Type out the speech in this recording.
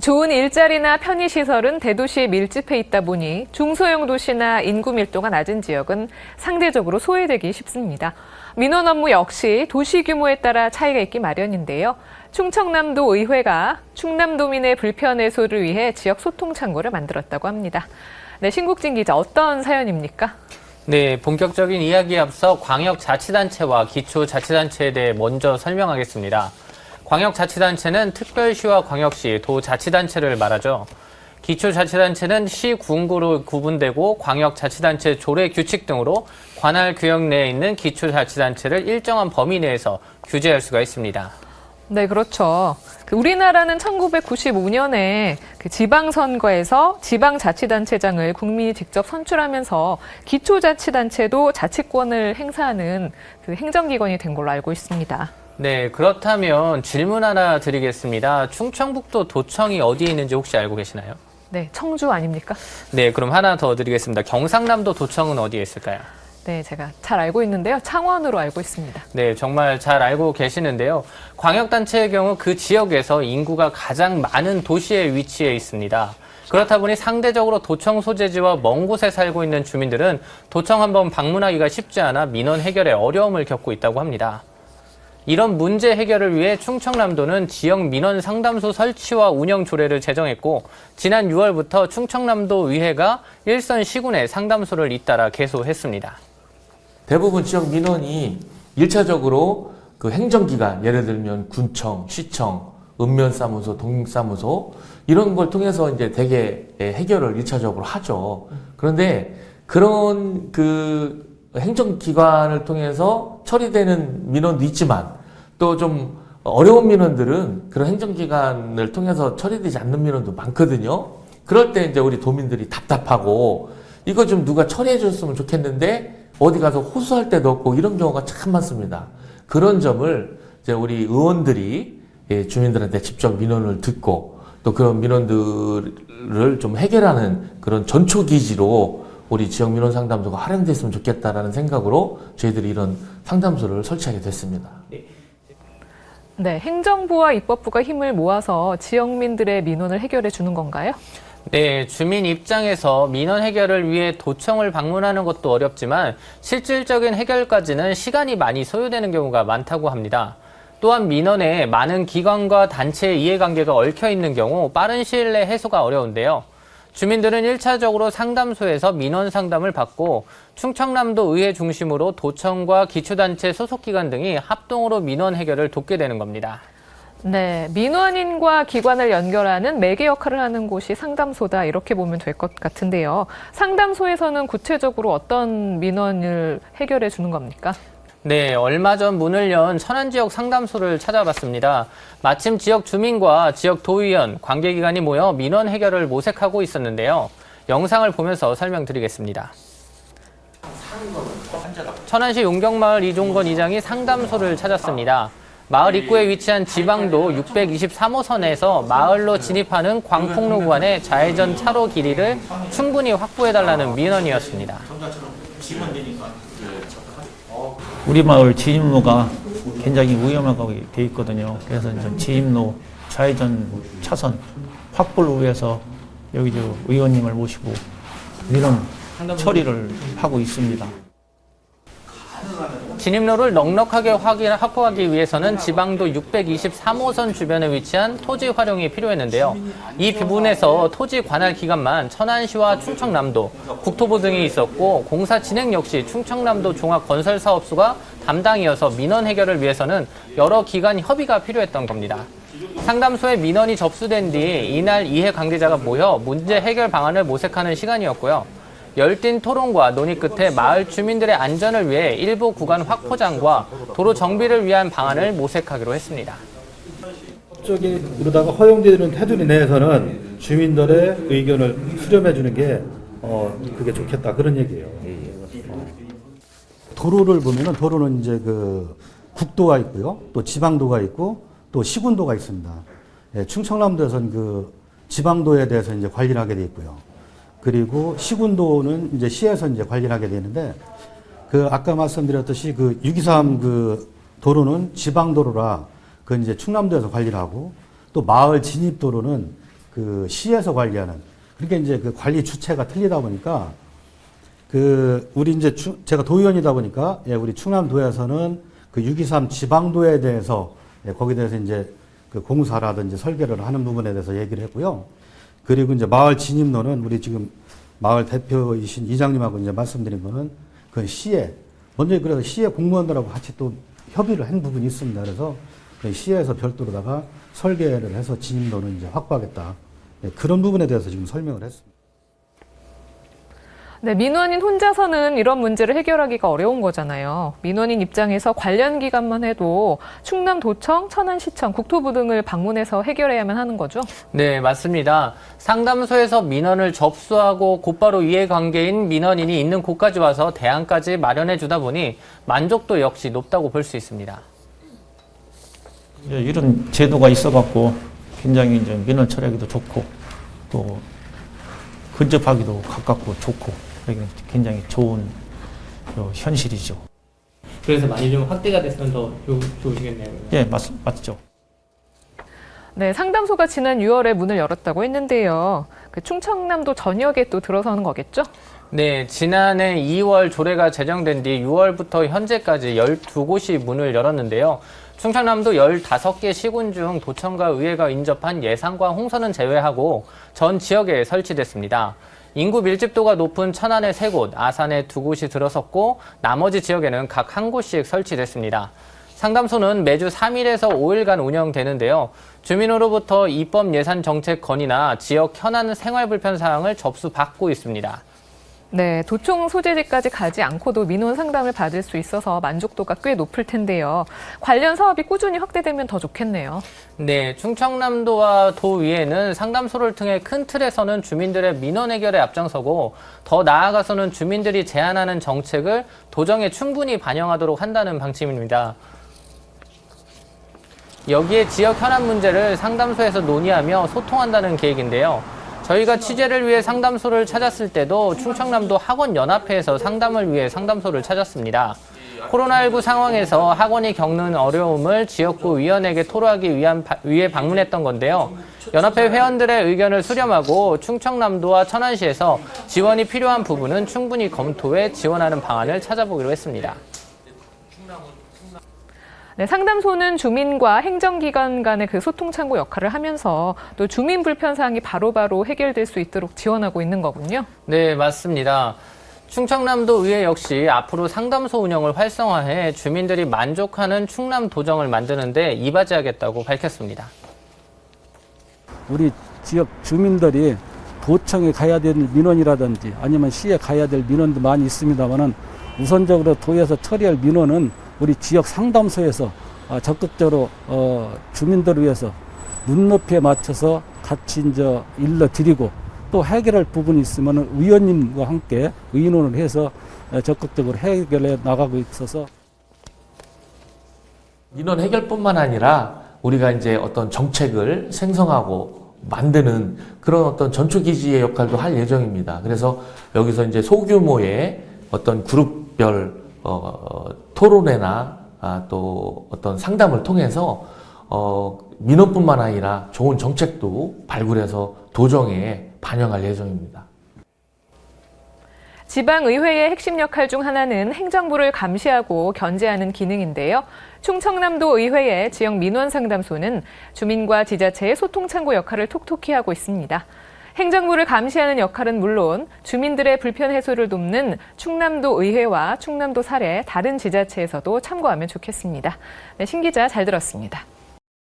좋은 일자리나 편의시설은 대도시에 밀집해 있다 보니 중소형 도시나 인구 밀도가 낮은 지역은 상대적으로 소외되기 쉽습니다. 민원 업무 역시 도시 규모에 따라 차이가 있기 마련인데요. 충청남도 의회가 충남도민의 불편 해소를 위해 지역 소통 창구를 만들었다고 합니다. 네, 신국진 기자, 어떤 사연입니까? 네, 본격적인 이야기에 앞서 광역자치단체와 기초자치단체에 대해 먼저 설명하겠습니다. 광역자치단체는 특별시와 광역시, 도자치단체를 말하죠. 기초자치단체는 시, 군구로 구분되고 광역자치단체 조례 규칙 등으로 관할 구역 내에 있는 기초자치단체를 일정한 범위 내에서 규제할 수가 있습니다. 네, 그렇죠. 우리나라는 1995년에 지방선거에서 지방자치단체장을 국민이 직접 선출하면서 기초자치단체도 자치권을 행사하는 행정기관이 된 걸로 알고 있습니다. 네, 그렇다면 질문 하나 드리겠습니다. 충청북도 도청이 어디에 있는지 혹시 알고 계시나요? 네, 청주 아닙니까? 네, 그럼 하나 더 드리겠습니다. 경상남도 도청은 어디에 있을까요? 네, 제가 잘 알고 있는데요. 창원으로 알고 있습니다. 네, 정말 잘 알고 계시는데요. 광역단체의 경우 그 지역에서 인구가 가장 많은 도시에 위치해 있습니다. 그렇다 보니 상대적으로 도청 소재지와 먼 곳에 살고 있는 주민들은 도청 한번 방문하기가 쉽지 않아 민원 해결에 어려움을 겪고 있다고 합니다. 이런 문제 해결을 위해 충청남도는 지역 민원 상담소 설치와 운영 조례를 제정했고 지난 6월부터 충청남도 의회가 일선 시군에 상담소를 잇따라 개소했습니다. 대부분 지역 민원이 1차적으로 그 행정기관, 예를 들면 군청, 시청, 읍면사무소, 독립사무소 이런 걸 통해서 이제 대개 해결을 1차적으로 하죠. 그런데 그런 그 행정기관을 통해서 처리되는 민원도 있지만 또 좀 어려운 민원들은 그런 행정기관을 통해서 처리되지 않는 민원도 많거든요. 그럴 때 이제 우리 도민들이 답답하고 이거 좀 누가 처리해 줬으면 좋겠는데 어디 가서 호소할 데도 없고 이런 경우가 참 많습니다. 그런 점을 이제 우리 의원들이 주민들한테 직접 민원을 듣고 또 그런 민원들을 좀 해결하는 그런 전초기지로 우리 지역 민원 상담소가 활용됐으면 좋겠다라는 생각으로 저희들이 이런 상담소를 설치하게 됐습니다. 네, 행정부와 입법부가 힘을 모아서 지역민들의 민원을 해결해 주는 건가요? 네, 주민 입장에서 민원 해결을 위해 도청을 방문하는 것도 어렵지만 실질적인 해결까지는 시간이 많이 소요되는 경우가 많다고 합니다. 또한 민원에 많은 기관과 단체의 이해관계가 얽혀 있는 경우 빠른 시일 내 해소가 어려운데요. 주민들은 1차적으로 상담소에서 민원 상담을 받고 충청남도 의회 중심으로 도청과 기초단체 소속기관 등이 합동으로 민원 해결을 돕게 되는 겁니다. 네, 민원인과 기관을 연결하는 매개 역할을 하는 곳이 상담소다 이렇게 보면 될 것 같은데요. 상담소에서는 구체적으로 어떤 민원을 해결해 주는 겁니까? 네, 얼마 전 문을 연 천안 지역 상담소를 찾아봤습니다. 마침 지역 주민과 지역 도의원, 관계기관이 모여 민원 해결을 모색하고 있었는데요. 영상을 보면서 설명드리겠습니다. 천안시 용경마을 이종건 이장이 상담소를 찾았습니다. 마을 입구에 위치한 지방도 623호선에서 마을로 진입하는 광풍로 구간의 좌회전 차로 길이를 충분히 확보해달라는 민원이었습니다. 우리 마을 진입로가 굉장히 위험하게 돼 있거든요. 그래서 이제 진입로 좌회전 차선 확보를 위해서 여기 저 의원님을 모시고 이런 처리를 하고 있습니다. 진입로를 넉넉하게 확보하기 위해서는 지방도 623호선 주변에 위치한 토지 활용이 필요했는데요. 이 부분에서 토지 관할 기관만 천안시와 충청남도, 국토부 등이 있었고 공사 진행 역시 충청남도 종합건설사업소가 담당이어서 민원 해결을 위해서는 여러 기관 협의가 필요했던 겁니다. 상담소에 민원이 접수된 뒤 이날 이해 관계자가 모여 문제 해결 방안을 모색하는 시간이었고요. 열띤 토론과 논의 끝에 마을 주민들의 안전을 위해 일부 구간 확포장과 도로 정비를 위한 방안을 모색하기로 했습니다. 쪽에 그러다가 허용되는 테두리 내에서는 주민들의 의견을 수렴해 주는 게 그게 좋겠다 그런 얘기예요. 도로를 보면은 도로는 이제 그 국도가 있고요, 또 지방도가 있고 또 시군도가 있습니다. 예, 충청남도에서는 그 지방도에 대해서 이제 관리를 하게 돼 있고요. 그리고 시군도는 이제 시에서 이제 관리를 하게 되는데 그 아까 말씀드렸듯이 그 623 그 도로는 지방도로라 그 이제 충남도에서 관리를 하고 또 마을 진입도로는 그 그 시에서 관리하는, 그러니까 이제 그 관리 주체가 틀리다 보니까 우리 이제 제가 도의원이다 보니까 우리 충남도에서는 그 6.23 지방도에 대해서 거기에 대해서 이제 그 공사라든지 설계를 하는 부분에 대해서 얘기를 했고요. 그리고 이제 마을 진입로는 우리 지금 마을 대표이신 이장님하고 이제 말씀드린 거는 그 시에 먼저 그래서 시에 공무원들하고 같이 또 협의를 한 부분이 있습니다. 그래서 그 시에서 별도로다가 설계를 해서 진입로는 이제 확보하겠다. 그런 부분에 대해서 지금 설명을 했습니다. 네, 민원인 혼자서는 이런 문제를 해결하기가 어려운 거잖아요. 민원인 입장에서 관련 기관만 해도 충남도청, 천안시청, 국토부 등을 방문해서 해결해야만 하는 거죠? 네, 맞습니다. 상담소에서 민원을 접수하고 곧바로 이해관계인 민원인이 있는 곳까지 와서 대안까지 마련해 주다 보니 만족도 역시 높다고 볼 수 있습니다. 이런 제도가 있어갖고 굉장히 이제 민원 처리하기도 좋고 또 근접하기도 가깝고 좋고 굉장히 좋은 현실이죠. 그래서 많이 좀 확대가 됐으면 더 좋으시겠네요. 예, 맞죠. 네, 상담소가 지난 6월에 문을 열었다고 했는데요. 그 충청남도 전역에 또 들어서는 거겠죠? 네, 지난해 2월 조례가 제정된 뒤 6월부터 현재까지 12곳이 문을 열었는데요. 충청남도 15개 시군 중 도청과 의회가 인접한 예산과 홍선은 제외하고 전 지역에 설치됐습니다. 인구 밀집도가 높은 천안에 3곳, 아산에 2곳이 들어섰고 나머지 지역에는 각 1곳씩 설치됐습니다. 상담소는 매주 3일에서 5일간 운영되는데요. 주민으로부터 입법 예산 정책 건의나 지역 현안 생활 불편 사항을 접수받고 있습니다. 네, 도청 소재지까지 가지 않고도 민원 상담을 받을 수 있어서 만족도가 꽤 높을 텐데요. 관련 사업이 꾸준히 확대되면 더 좋겠네요. 네, 충청남도와 도의회는 상담소를 통해 큰 틀에서는 주민들의 민원 해결에 앞장서고 더 나아가서는 주민들이 제안하는 정책을 도정에 충분히 반영하도록 한다는 방침입니다. 여기에 지역 현안 문제를 상담소에서 논의하며 소통한다는 계획인데요. 저희가 취재를 위해 상담소를 찾았을 때도 충청남도 학원연합회에서 상담을 위해 상담소를 찾았습니다. 코로나19 상황에서 학원이 겪는 어려움을 지역구 위원에게 토로하기 위해 방문했던 건데요. 연합회 회원들의 의견을 수렴하고 충청남도와 천안시에서 지원이 필요한 부분은 충분히 검토해 지원하는 방안을 찾아보기로 했습니다. 네, 상담소는 주민과 행정기관 간의 그 소통 창구 역할을 하면서 또 주민 불편 사항이 바로바로 해결될 수 있도록 지원하고 있는 거군요. 네, 맞습니다. 충청남도 의회 역시 앞으로 상담소 운영을 활성화해 주민들이 만족하는 충남 도정을 만드는 데 이바지하겠다고 밝혔습니다. 우리 지역 주민들이 도청에 가야 될 민원이라든지 아니면 시에 가야 될 민원도 많이 있습니다만은 우선적으로 도에서 처리할 민원은 우리 지역 상담소에서 적극적으로 주민들을 위해서 눈높이에 맞춰서 같이 이제 일러드리고 또 해결할 부분이 있으면 의원님과 함께 의논을 해서 적극적으로 해결해 나가고 있어서 민원 해결뿐만 아니라 우리가 이제 어떤 정책을 생성하고 만드는 그런 어떤 전초기지의 역할도 할 예정입니다. 그래서 여기서 이제 소규모의 어떤 그룹별 토론회나 또 어떤 상담을 통해서 민원뿐만 아니라 좋은 정책도 발굴해서 도정에 반영할 예정입니다. 지방의회의 핵심 역할 중 하나는 행정부를 감시하고 견제하는 기능인데요. 충청남도 의회의 지역 민원상담소는 주민과 지자체의 소통창구 역할을 톡톡히 하고 있습니다. 행정부를 감시하는 역할은 물론 주민들의 불편 해소를 돕는 충남도 의회와 충남도 사례 다른 지자체에서도 참고하면 좋겠습니다. 네, 신 기자 잘 들었습니다.